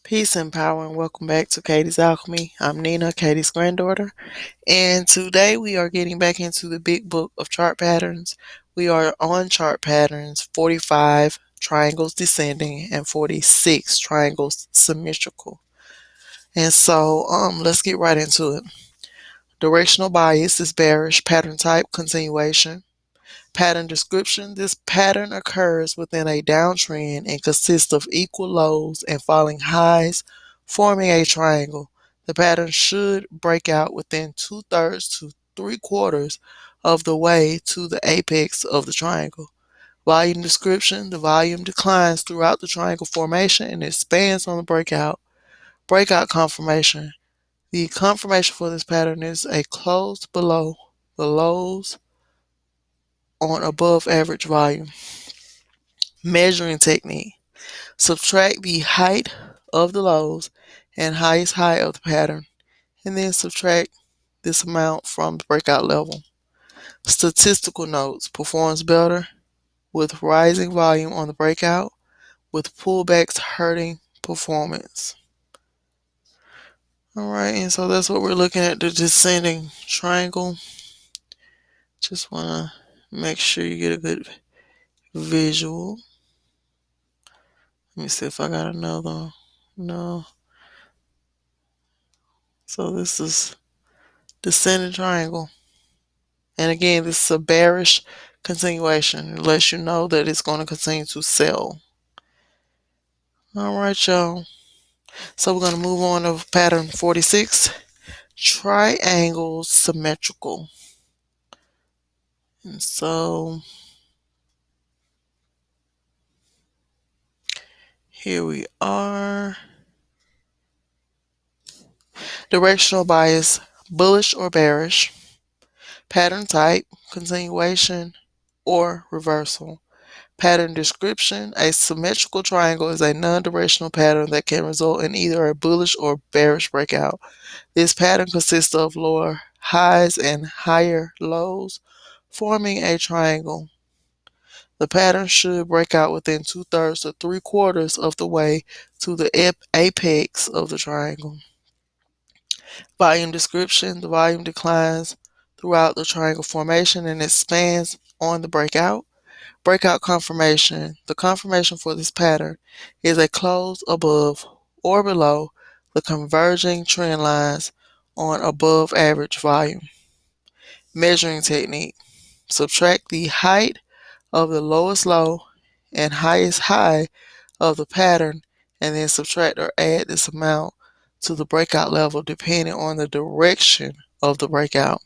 Peace and power, and welcome back to KTsAlchmy. I'm Nina, Katie's granddaughter, and today we are getting back into the big book of chart patterns. We are on chart patterns 45 triangles descending and 46 triangles symmetrical. And so let's get right into it. Directional bias is bearish, pattern type continuation. Pattern description: this pattern occurs within a downtrend and consists of equal lows and falling highs, forming a triangle. The pattern should break out within 2/3 to 3/4 of the way to the apex of the triangle. Volume description: the volume declines throughout the triangle formation and expands on the breakout. Breakout confirmation: the confirmation for this pattern is a close below the lows on above average volume. Measuring technique: subtract the height of the lows and highest high of the pattern, and then subtract this amount from the breakout level. Statistical notes: performs better with rising volume on the breakout, with pullbacks hurting performance. Alright, and so that's what we're looking at, the descending triangle. Just want to make sure you get a good visual. Let me see if I got another. No. So this is descending triangle. And again, this is a bearish continuation. It lets you know that it's going to continue to sell. Alright, y'all. So we're going to move on to pattern 46. Triangles symmetrical. And so here we are. Directional bias, bullish or bearish. Pattern type, continuation or reversal. Pattern description: a symmetrical triangle is a non-directional pattern that can result in either a bullish or bearish breakout. This pattern consists of lower highs and higher lows, forming a triangle. The pattern should break out within 2/3 to 3/4 of the way to the apex of the triangle. Volume description: the volume declines throughout the triangle formation and expands on the breakout. Breakout confirmation: the confirmation for this pattern is a close above or below the converging trend lines on above average volume. Measuring technique: subtract the height of the lowest low and highest high of the pattern, and then subtract or add this amount to the breakout level depending on the direction of the breakout.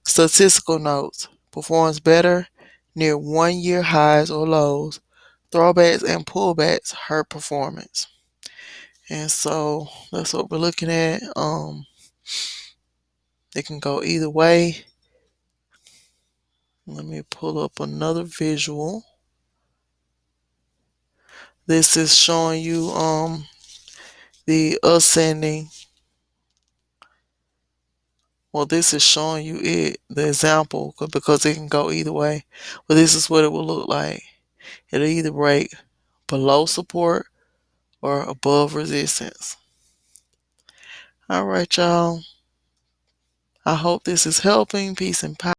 Statistical notes: performs better near 1-year highs or lows. Throwbacks and pullbacks hurt performance. And so that's what we're looking at. It can go either way. Let me pull up another visual. This is showing you the ascending. Well, this is showing you the example, because it can go either way. But this is what it will look like. It'll either break below support or above resistance. All right, y'all. I hope this is helping. Peace and power.